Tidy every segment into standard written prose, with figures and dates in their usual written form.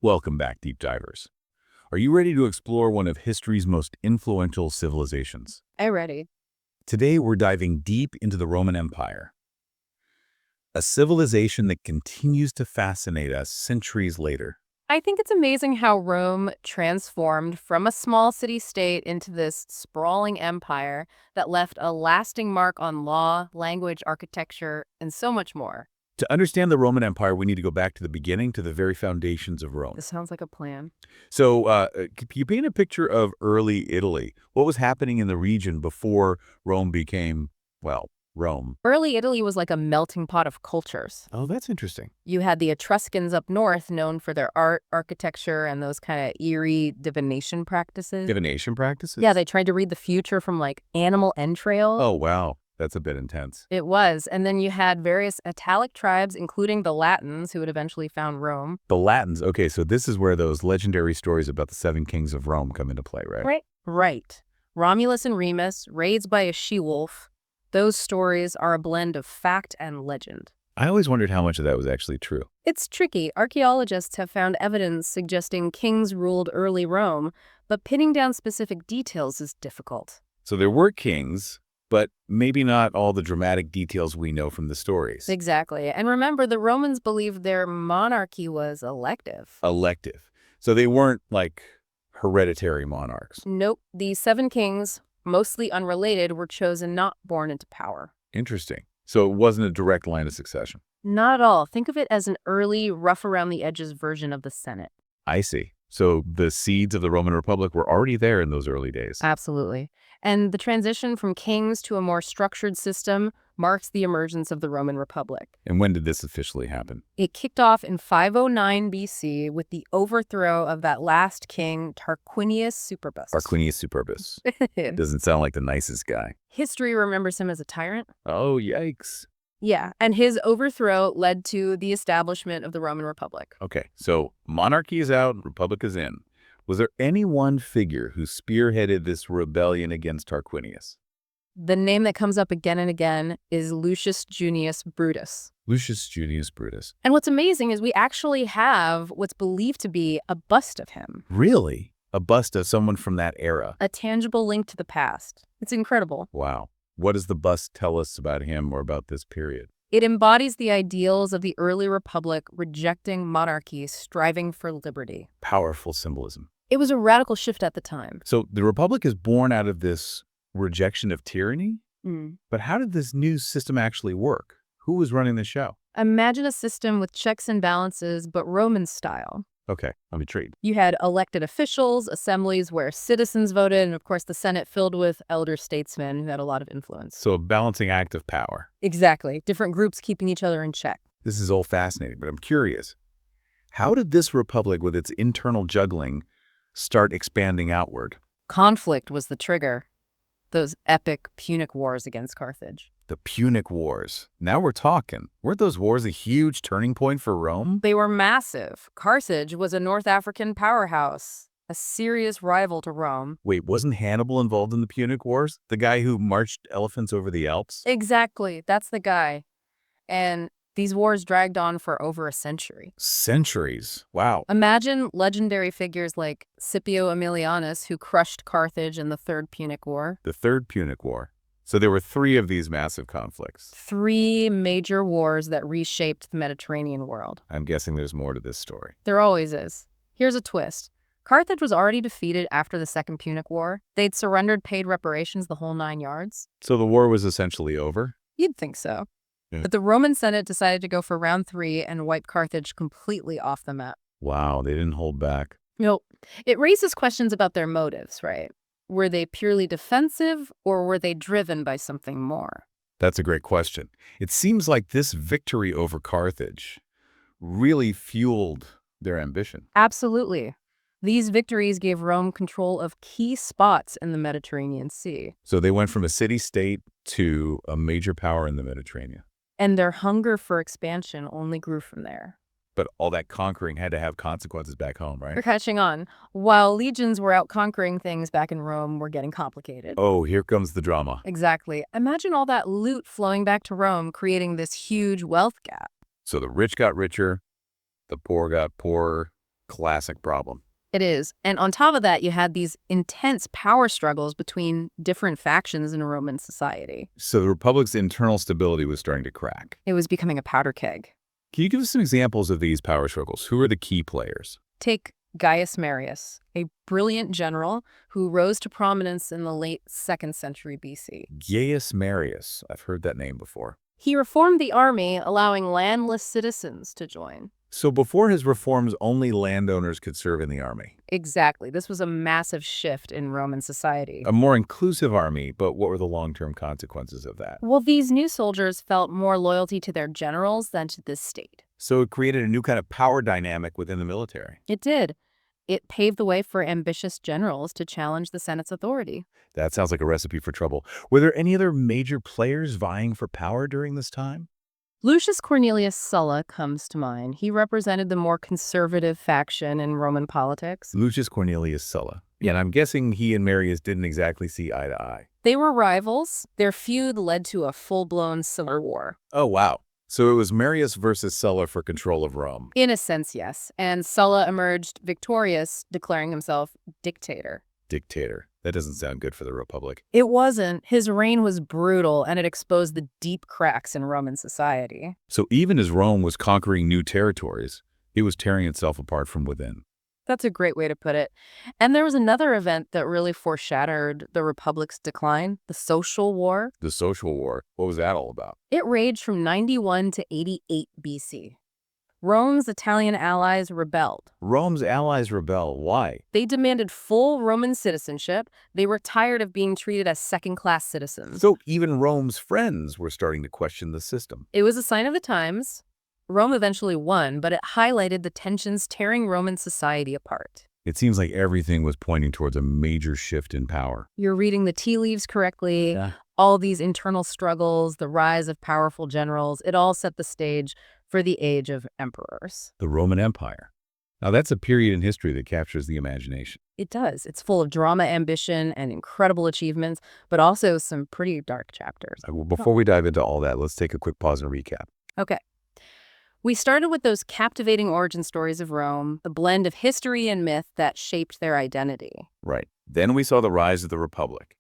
Welcome back, deep divers. Are you ready to explore one of history's most influential civilizations? I'm ready. Today, we're diving deep into the Roman Empire, a civilization that continues to fascinate us centuries later. I think it's amazing how Rome transformed from a small city-state into this sprawling empire that left a lasting mark on law, language, architecture, and so much more. To understand the Roman Empire, we need to go back to the beginning, to the very foundations of Rome. This sounds like a plan. Can you paint a picture of early Italy? What was happening in the region before Rome became, well, Rome? Early Italy was like a melting pot of cultures. Oh, that's interesting. You had the Etruscans up north, known for their art, architecture, and those kind of eerie divination practices. Divination practices? Yeah, they tried to read the future from like animal entrails. Oh, wow. That's a bit intense. It was. And then you had various Italic tribes, including the Latins, who had eventually found Rome. The Latins. Okay, so this is where those legendary stories about the seven kings of Rome come into play, right? Right. Romulus and Remus, raised by a she-wolf. Those stories are a blend of fact and legend. I always wondered how much of that was actually true. It's tricky. Archaeologists have found evidence suggesting kings ruled early Rome, but pinning down specific details is difficult. So there were kings, but maybe not all the dramatic details we know from the stories. Exactly. And remember, the Romans believed their monarchy was elective. Elective. So they weren't like hereditary monarchs. Nope. These 7 kings, mostly unrelated, were chosen not born into power. Interesting. So it wasn't a direct line of succession. Not at all. Think of it as an early, rough-around-the-edges version of the Senate. I see. So the seeds of the Roman Republic were already there in those early days. Absolutely. And the transition from kings to a more structured system marks the emergence of the Roman Republic. And when did this officially happen? It kicked off in 509 BC with the overthrow of that last king, Tarquinius Superbus. Tarquinius Superbus. Doesn't sound like the nicest guy. History remembers him as a tyrant. Oh, yikes. Yeah, and his overthrow led to the establishment of the Roman Republic. Okay, so monarchy is out, republic is in. Was there any one figure who spearheaded this rebellion against Tarquinius? The name that comes up again and again is Lucius Junius Brutus. Lucius Junius Brutus. And what's amazing is we actually have what's believed to be a bust of him. Really? A bust of someone from that era? A tangible link to the past. It's incredible. Wow. What does the bust tell us about him or about this period? It embodies the ideals of the early republic, rejecting monarchy, striving for liberty. Powerful symbolism. It was a radical shift at the time. So the republic is born out of this rejection of tyranny? Mm. But how did this new system actually work? Who was running the show? Imagine a system with checks and balances, but Roman style. Okay, I'm intrigued. You had elected officials, assemblies where citizens voted, and of course the Senate filled with elder statesmen who had a lot of influence. So a balancing act of power. Exactly. Different groups keeping each other in check. This is all fascinating, but I'm curious. How did this republic with its internal juggling start expanding outward? Conflict was the trigger. Those epic Punic Wars against Carthage. The Punic Wars. Now we're talking. Weren't those wars a huge turning point for Rome? They were massive. Carthage was a North African powerhouse, a serious rival to Rome. Wait, wasn't Hannibal involved in the Punic Wars? The guy who marched elephants over the Alps? Exactly. That's the guy. And these wars dragged on for over a century. Centuries. Wow. Imagine legendary figures like Scipio Aemilianus, who crushed Carthage in the Third Punic War. The Third Punic War. So there were 3 of these massive conflicts. 3 major wars that reshaped the Mediterranean world. I'm guessing there's more to this story. There always is. Here's a twist. Carthage was already defeated after the Second Punic War. They'd surrendered, paid reparations, the whole 9 yards. So the war was essentially over? You'd think so. Yeah. But the Roman Senate decided to go for round 3 and wipe Carthage completely off the map. Wow, they didn't hold back. Nope. It raises questions about their motives, right? Were they purely defensive, or were they driven by something more? That's a great question. It seems like this victory over Carthage really fueled their ambition. Absolutely. These victories gave Rome control of key spots in the Mediterranean Sea. So they went from a city-state to a major power in the Mediterranean. And their hunger for expansion only grew from there. But all that conquering had to have consequences back home, We're right? catching on. While legions were out conquering, things back in Rome were getting complicated. Oh, here comes the drama. Exactly. Imagine all that loot flowing back to Rome, creating this huge wealth gap. So the rich got richer, the poor got poorer. Classic problem. It is. And on top of that, you had these intense power struggles between different factions in Roman society. So the Republic's internal stability was starting to crack. It was becoming a powder keg. Can you give us some examples of these power struggles? Who are the key players? Take Gaius Marius, a brilliant general who rose to prominence in the late 2nd century BC. Gaius Marius. I've heard that name before. He reformed the army, allowing landless citizens to join. So before his reforms, only landowners could serve in the army. Exactly. This was a massive shift in Roman society. A more inclusive army, but what were the long-term consequences of that? Well, these new soldiers felt more loyalty to their generals than to the state. So it created a new kind of power dynamic within the military. It did. It paved the way for ambitious generals to challenge the Senate's authority. That sounds like a recipe for trouble. Were there any other major players vying for power during this time? Lucius Cornelius Sulla comes to mind. He represented the more conservative faction in Roman politics. Lucius Cornelius Sulla. Yeah, and I'm guessing he and Marius didn't exactly see eye to eye. They were rivals. Their feud led to a full-blown civil war. Oh, wow. So it was Marius versus Sulla for control of Rome. In a sense, yes. And Sulla emerged victorious, declaring himself dictator. Dictator. That doesn't sound good for the Republic. It wasn't. His reign was brutal, and it exposed the deep cracks in Roman society. So even as Rome was conquering new territories, it was tearing itself apart from within. That's a great way to put it. And there was another event that really foreshadowed the Republic's decline, the Social War. The Social War, what was that all about? It raged from 91 to 88 BC. Rome's Italian allies rebelled. Rome's allies rebel. Why? They demanded full Roman citizenship. They were tired of being treated as second-class citizens. So even Rome's friends were starting to question the system. It was a sign of the times. Rome eventually won, but it highlighted the tensions tearing Roman society apart. It seems like everything was pointing towards a major shift in power. You're reading the tea leaves correctly. Yeah. All these internal struggles, the rise of powerful generals, it all set the stage for the age of emperors. The Roman Empire. Now that's a period in history that captures the imagination. It does. It's full of drama, ambition, and incredible achievements, but also some pretty dark chapters. Before we dive into all that, let's take a quick pause and recap. Okay. We started with those captivating origin stories of Rome, the blend of history and myth that shaped their identity. Right. Then we saw the rise of the Republic,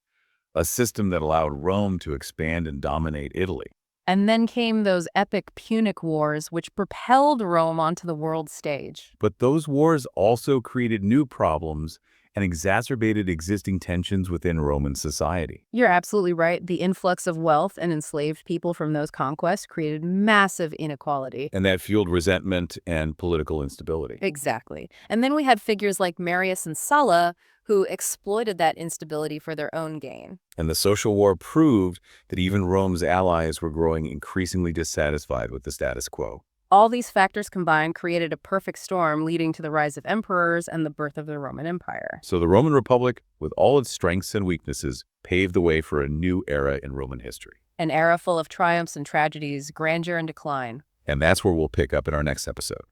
a system that allowed Rome to expand and dominate Italy. And then came those epic Punic Wars, which propelled Rome onto the world stage. But those wars also created new problems and exacerbated existing tensions within Roman society. You're absolutely right. The influx of wealth and enslaved people from those conquests created massive inequality. And that fueled resentment and political instability. Exactly. And then we had figures like Marius and Sulla, who exploited that instability for their own gain. And the social war proved that even Rome's allies were growing increasingly dissatisfied with the status quo. All these factors combined created a perfect storm, leading to the rise of emperors and the birth of the Roman Empire. So the Roman Republic, with all its strengths and weaknesses, paved the way for a new era in Roman history. An era full of triumphs and tragedies, grandeur and decline. And that's where we'll pick up in our next episode.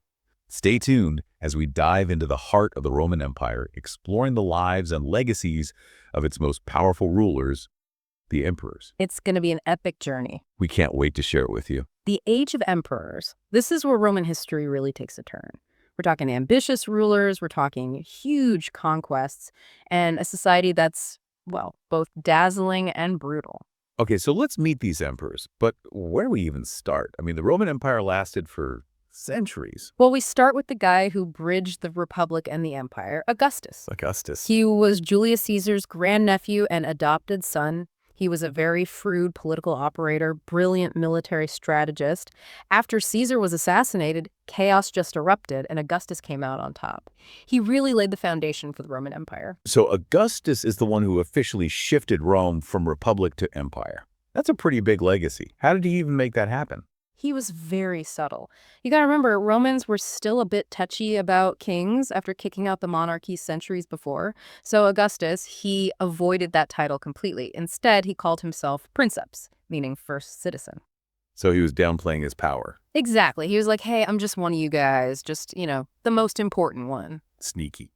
Stay tuned as we dive into the heart of the Roman Empire, exploring the lives and legacies of its most powerful rulers, the emperors. It's going to be an epic journey. We can't wait to share it with you. The Age of Emperors. This is where Roman history really takes a turn. We're talking ambitious rulers, we're talking huge conquests, and a society that's, well, both dazzling and brutal. Okay, so let's meet these emperors, but where do we even start? I mean, the Roman Empire lasted for centuries. Well, we start with the guy who bridged the Republic and the Empire, Augustus. Augustus. He was Julius Caesar's grandnephew and adopted son. He was a very shrewd political operator, brilliant military strategist. After Caesar was assassinated, chaos just erupted, and Augustus came out on top. He really laid the foundation for the Roman Empire. So Augustus is the one who officially shifted Rome from republic to empire. That's a pretty big legacy. How did he even make that happen? He was very subtle. You gotta remember, Romans were still a bit touchy about kings after kicking out the monarchy centuries before. So Augustus, he avoided that title completely. Instead, he called himself princeps, meaning first citizen. So he was downplaying his power. Exactly. He was like, hey, I'm just one of you guys, just, the most important one. Sneaky.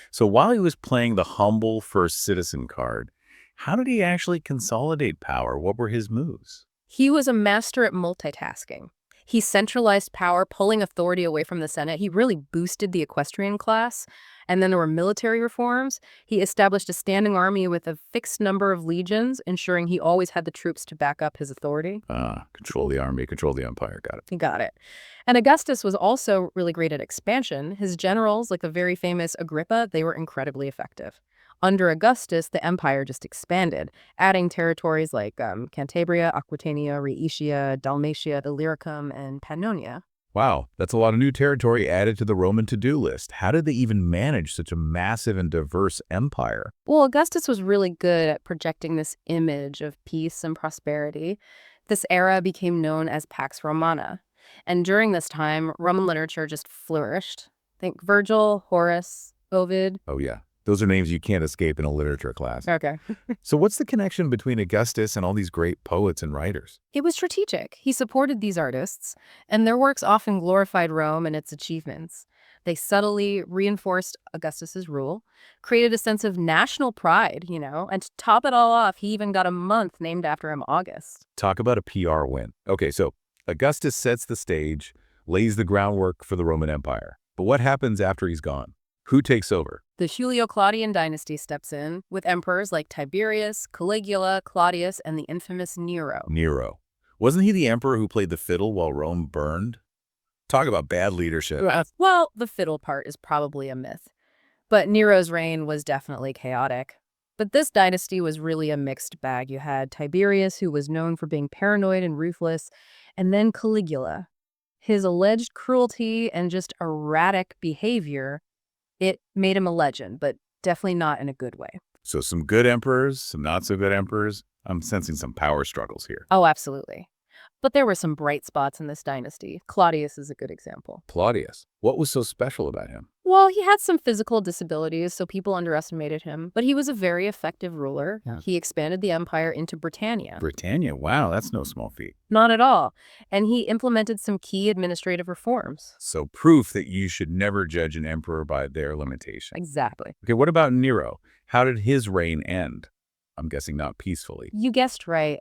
So while he was playing the humble first citizen card, how did he actually consolidate power? What were his moves? He was a master at multitasking. He centralized power, pulling authority away from the Senate. He really boosted the equestrian class. And then there were military reforms. He established a standing army with a fixed number of legions, ensuring he always had the troops to back up his authority. Control the army, control the empire. Got it. He got it. And Augustus was also really great at expansion. His generals, like the very famous Agrippa, they were incredibly effective. Under Augustus, the empire just expanded, adding territories like Cantabria, Aquitania, Rhaetia, Dalmatia, Illyricum, and Pannonia. Wow, that's a lot of new territory added to the Roman to-do list. How did they even manage such a massive and diverse empire? Well, Augustus was really good at projecting this image of peace and prosperity. This era became known as Pax Romana. And during this time, Roman literature just flourished. Think Virgil, Horace, Ovid. Oh yeah, those are names you can't escape in a literature class. Okay. So what's the connection between Augustus and all these great poets and writers? It was strategic. He supported these artists, and their works often glorified Rome and its achievements. They subtly reinforced Augustus's rule, created a sense of national pride, and to top it all off, he even got a month named after him, August. Talk about a PR win. Okay, so Augustus sets the stage, lays the groundwork for the Roman Empire. But what happens after he's gone? Who takes over? The Julio-Claudian dynasty steps in, with emperors like Tiberius, Caligula, Claudius, and the infamous Nero. Nero. Wasn't he the emperor who played the fiddle while Rome burned? Talk about bad leadership. Well, the fiddle part is probably a myth. But Nero's reign was definitely chaotic. But this dynasty was really a mixed bag. You had Tiberius, who was known for being paranoid and ruthless, and then Caligula. His alleged cruelty and just erratic behavior, it made him a legend, but definitely not in a good way. So some good emperors, some not so good emperors. I'm sensing some power struggles here. Oh, absolutely. But there were some bright spots in this dynasty. Claudius is a good example. Claudius. What was so special about him? Well, he had some physical disabilities, so people underestimated him. But he was a very effective ruler. Yeah. He expanded the empire into Britannia. Britannia. Wow, that's no small feat. Not at all. And he implemented some key administrative reforms. So proof that you should never judge an emperor by their limitations. Exactly. Okay, what about Nero? How did his reign end? I'm guessing not peacefully. You guessed right.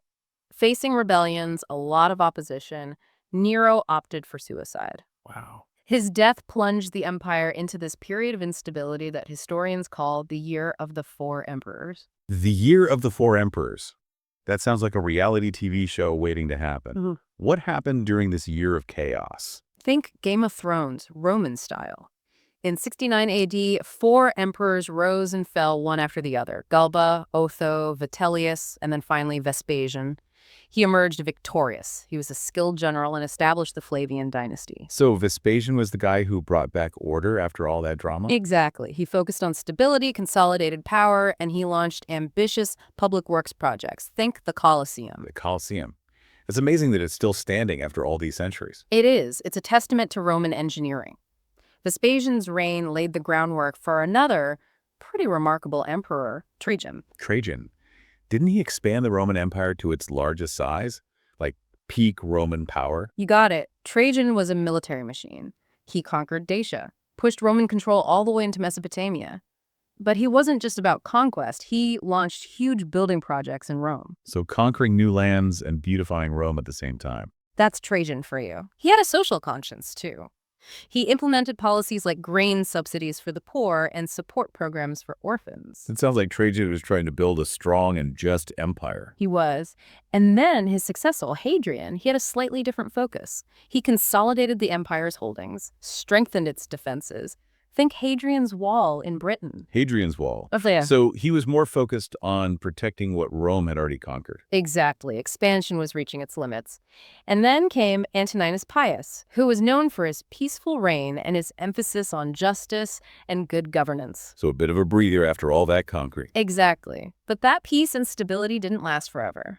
Facing rebellions, a lot of opposition, Nero opted for suicide. Wow. His death plunged the empire into this period of instability that historians call the Year of the Four Emperors. The Year of the Four Emperors. That sounds like a reality TV show waiting to happen. Mm-hmm. What happened during this year of chaos? Think Game of Thrones, Roman style. In 69 AD, four emperors rose and fell one after the other. Galba, Otho, Vitellius, and then finally Vespasian. He emerged victorious. He was a skilled general and established the Flavian dynasty. So Vespasian was the guy who brought back order after all that drama? Exactly. He focused on stability, consolidated power, and he launched ambitious public works projects. Think the Colosseum. The Colosseum. It's amazing that it's still standing after all these centuries. It is. It's a testament to Roman engineering. Vespasian's reign laid the groundwork for another pretty remarkable emperor, Trajan. Trajan. Didn't he expand the Roman Empire to its largest size? Like peak Roman power? You got it. Trajan was a military machine. He conquered Dacia, pushed Roman control all the way into Mesopotamia. But he wasn't just about conquest. He launched huge building projects in Rome. So conquering new lands and beautifying Rome at the same time. That's Trajan for you. He had a social conscience, too. He implemented policies like grain subsidies for the poor and support programs for orphans. It sounds like Trajan was trying to build a strong and just empire. He was. And then his successor, Hadrian, he had a slightly different focus. He consolidated the empire's holdings, strengthened its defenses. Think Hadrian's Wall in Britain. Hadrian's Wall. Oh, yeah. So he was more focused on protecting what Rome had already conquered. Exactly. Expansion was reaching its limits. And then came Antoninus Pius, who was known for his peaceful reign and his emphasis on justice and good governance. So a bit of a breather after all that conquering. Exactly. But that peace and stability didn't last forever.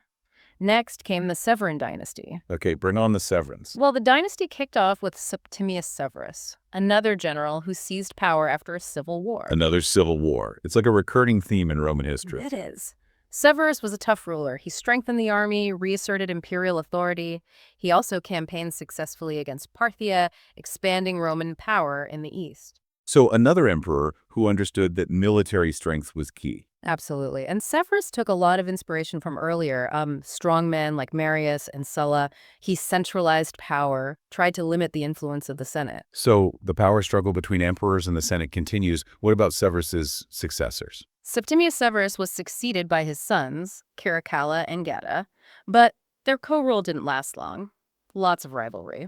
Next came the Severan dynasty. Okay, bring on the Severans. Well, the dynasty kicked off with Septimius Severus, another general who seized power after a civil war. Another civil war. It's like a recurring theme in Roman history. It is. Severus was a tough ruler. He strengthened the army, reasserted imperial authority. He also campaigned successfully against Parthia, expanding Roman power in the east. So another emperor who understood that military strength was key. Absolutely. And Severus took a lot of inspiration from earlier strongmen like Marius and Sulla. He centralized power, tried to limit the influence of the Senate. So the power struggle between emperors and the Senate continues. What about Severus's successors? Septimius Severus was succeeded by his sons, Caracalla and Geta, but their co-rule didn't last long. Lots of rivalry.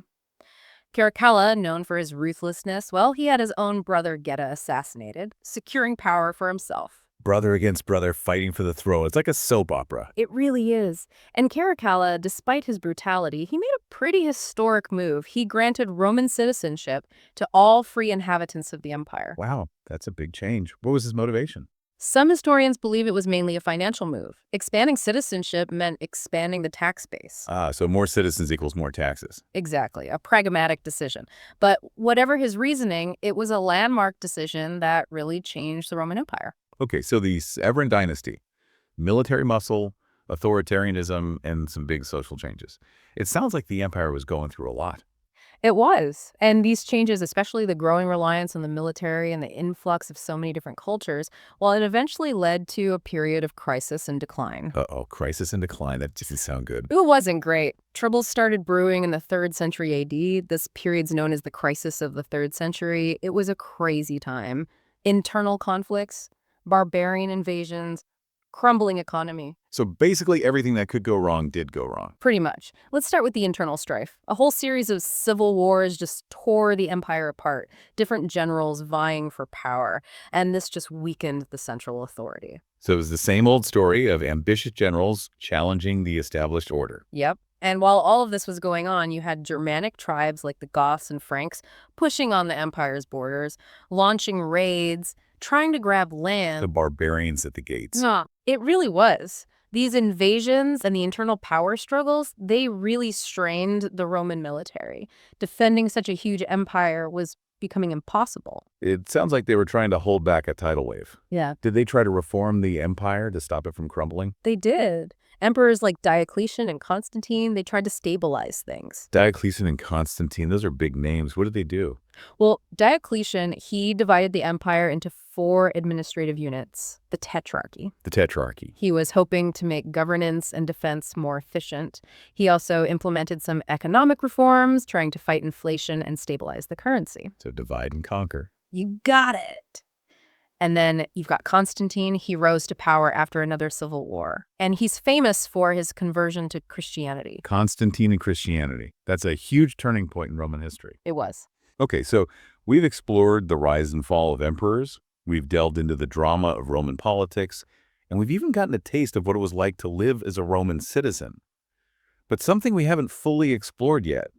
Caracalla, known for his ruthlessness, well, he had his own brother Geta assassinated, securing power for himself. Brother against brother fighting for the throne. It's like a soap opera. It really is. And Caracalla, despite his brutality, he made a pretty historic move. He granted Roman citizenship to all free inhabitants of the empire. Wow, that's a big change. What was his motivation? Some historians believe it was mainly a financial move. Expanding citizenship meant expanding the tax base. So more citizens equals more taxes. Exactly, a pragmatic decision. But whatever his reasoning, it was a landmark decision that really changed the Roman Empire. Okay, so the Severan dynasty, military muscle, authoritarianism, and some big social changes. It sounds like the empire was going through a lot. It was. And these changes, especially the growing reliance on the military and the influx of so many different cultures, well, it eventually led to a period of crisis and decline. Uh-oh, crisis and decline. That doesn't sound good. It wasn't great. Troubles started brewing in the 3rd century AD. This period's known as the crisis of the 3rd century. It was a crazy time. Internal conflicts, barbarian invasions, crumbling economy. So basically everything that could go wrong did go wrong. Pretty much. Let's start with the internal strife. A whole series of civil wars just tore the empire apart, different generals vying for power, and this just weakened the central authority. So it was the same old story of ambitious generals challenging the established order. Yep. And while all of this was going on, you had Germanic tribes like the Goths and Franks pushing on the empire's borders, launching raids, trying to grab land. The barbarians at the gates. It really was. These invasions and the internal power struggles, they really strained the Roman military. Defending such a huge empire was becoming impossible. It sounds like they were trying to hold back a tidal wave. Yeah, Did they try to reform the empire to stop it from crumbling? they did. Emperors like Diocletian and Constantine, they tried to stabilize things. Diocletian and Constantine, those are big names. What did they do? Well, Diocletian, he divided the empire into 4 administrative units, the Tetrarchy. The Tetrarchy. He was hoping to make governance and defense more efficient. He also implemented some economic reforms, trying to fight inflation and stabilize the currency. So divide and conquer. You got it. And then you've got Constantine. He rose to power after another civil war. And he's famous for his conversion to Christianity. Constantine and Christianity. That's a huge turning point in Roman history. It was. Okay, so we've explored the rise and fall of emperors. We've delved into the drama of Roman politics. And we've even gotten a taste of what it was like to live as a Roman citizen. But something we haven't fully explored yet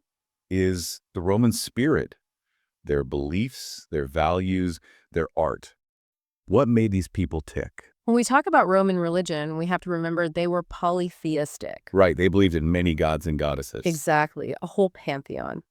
is the Roman spirit, their beliefs, their values, their art. What made these people tick? When we talk about Roman religion, we have to remember they were polytheistic. Right, they believed in many gods and goddesses. Exactly, a whole pantheon.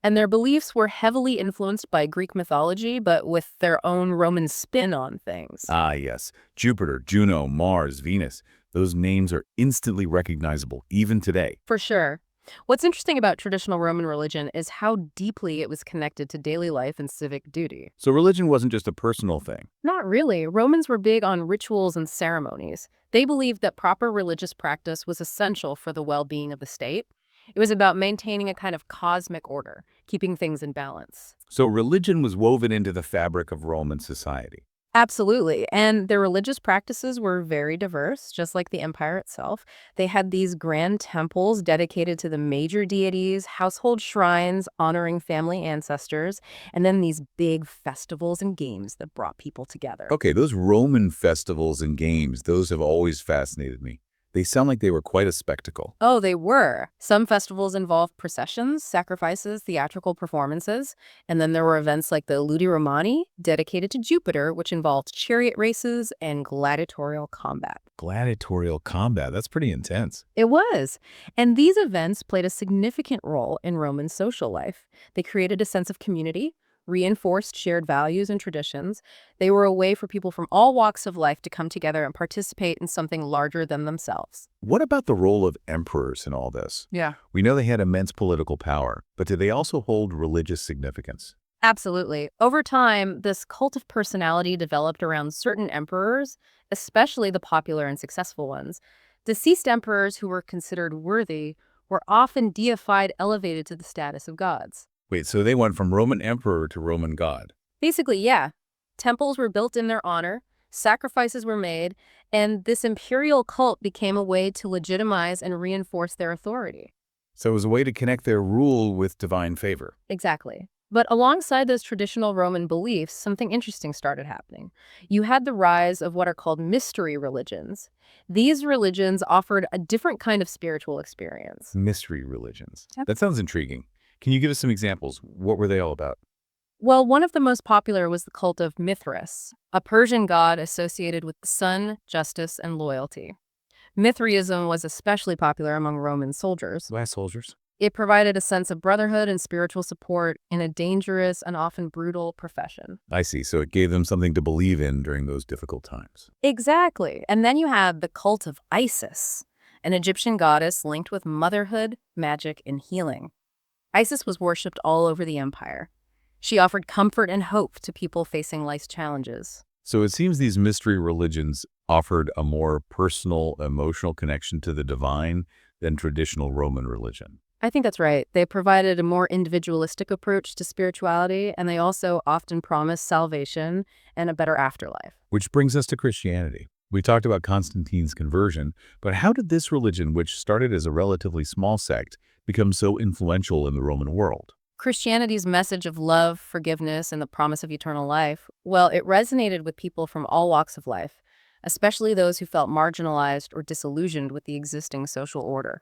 And their beliefs were heavily influenced by Greek mythology, but with their own Roman spin on things. Ah, yes. Jupiter, Juno, Mars, Venus. Those names are instantly recognizable, even today. For sure. What's interesting about traditional Roman religion is how deeply it was connected to daily life and civic duty. So religion wasn't just a personal thing. Not really. Romans were big on rituals and ceremonies. They believed that proper religious practice was essential for the well-being of the state. It was about maintaining a kind of cosmic order, keeping things in balance. So religion was woven into the fabric of Roman society. Absolutely. And their religious practices were very diverse, just like the empire itself. They had these grand temples dedicated to the major deities, household shrines honoring family ancestors, and then these big festivals and games that brought people together. Okay, those Roman festivals and games, those have always fascinated me. They sound like they were quite a spectacle. Oh, they were. Some festivals involved processions, sacrifices, theatrical performances, and then there were events like the Ludi Romani, dedicated to Jupiter, which involved chariot races and gladiatorial combat. Gladiatorial combat, that's pretty intense. It was. And these events played a significant role in Roman social life. They created a sense of community, reinforced shared values and traditions. They were a way for people from all walks of life to come together and participate in something larger than themselves. What about the role of emperors in all this? Yeah. We know they had immense political power, but did they also hold religious significance? Absolutely. Over time, this cult of personality developed around certain emperors, especially the popular and successful ones. Deceased emperors who were considered worthy were often deified, elevated to the status of gods. Wait, so they went from Roman emperor to Roman god. Basically, yeah, temples were built in their honor, sacrifices were made, and this imperial cult became a way to legitimize and reinforce their authority. So it was a way to connect their rule with divine favor. Exactly. But alongside those traditional Roman beliefs, something interesting started happening. You had the rise of what are called mystery religions. These religions offered a different kind of spiritual experience. Mystery religions. Yep. That sounds intriguing. Can you give us some examples? What were they all about? Well, one of the most popular was the cult of Mithras, a Persian god associated with the sun, justice, and loyalty. Mithraism was especially popular among Roman soldiers. Last soldiers. It provided a sense of brotherhood and spiritual support in a dangerous and often brutal profession. I see. So it gave them something to believe in during those difficult times. Exactly. And then you have the cult of Isis, an Egyptian goddess linked with motherhood, magic, and healing. Isis was worshipped all over the empire. She offered comfort and hope to people facing life's challenges. So it seems these mystery religions offered a more personal, emotional connection to the divine than traditional Roman religion. I think that's right. They provided a more individualistic approach to spirituality, and they also often promised salvation and a better afterlife. Which brings us to Christianity. We talked about Constantine's conversion, but how did this religion, which started as a relatively small sect, become so influential in the Roman world? Christianity's message of love, forgiveness, and the promise of eternal life, well, it resonated with people from all walks of life, especially those who felt marginalized or disillusioned with the existing social order.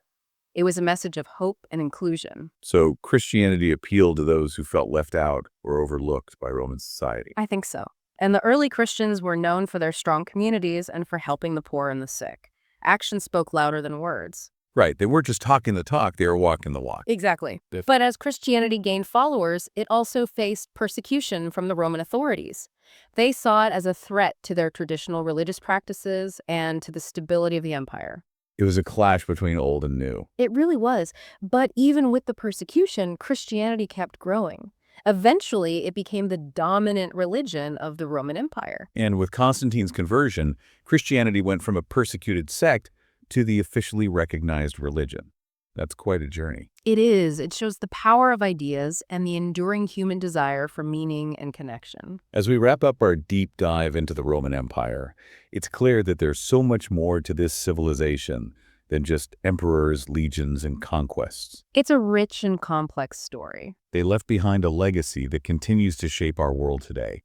It was a message of hope and inclusion. So Christianity appealed to those who felt left out or overlooked by Roman society. I think so. And the early Christians were known for their strong communities and for helping the poor and the sick. Action spoke louder than words. Right, they weren't just talking the talk, they were walking the walk. Exactly. But as Christianity gained followers, it also faced persecution from the Roman authorities. They saw it as a threat to their traditional religious practices and to the stability of the empire. It was a clash between old and new. It really was. But even with the persecution, Christianity kept growing. Eventually, it became the dominant religion of the Roman Empire. And with Constantine's conversion, Christianity went from a persecuted sect to the officially recognized religion. That's quite a journey. It is. It shows the power of ideas and the enduring human desire for meaning and connection. As we wrap up our deep dive into the Roman Empire, it's clear that there's so much more to this civilization than just emperors, legions, and conquests. It's a rich and complex story. They left behind a legacy that continues to shape our world today.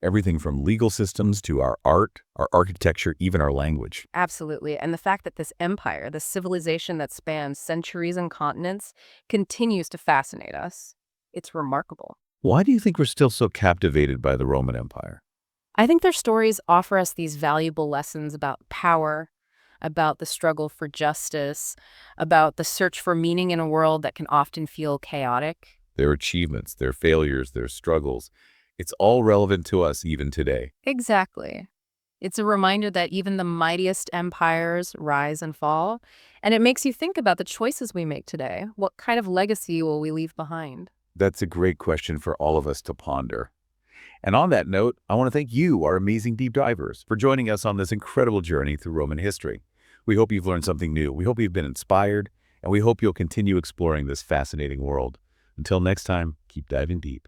Everything from legal systems to our art, our architecture, even our language. Absolutely. And the fact that this empire, this civilization that spans centuries and continents, continues to fascinate us. It's remarkable. Why do you think we're still so captivated by the Roman Empire? I think their stories offer us these valuable lessons about power, about the struggle for justice, about the search for meaning in a world that can often feel chaotic. Their achievements, their failures, their struggles. It's all relevant to us even today. Exactly. It's a reminder that even the mightiest empires rise and fall, and it makes you think about the choices we make today. What kind of legacy will we leave behind? That's a great question for all of us to ponder. And on that note, I want to thank you, our amazing deep divers, for joining us on this incredible journey through Roman history. We hope you've learned something new. We hope you've been inspired, and we hope you'll continue exploring this fascinating world. Until next time, keep diving deep.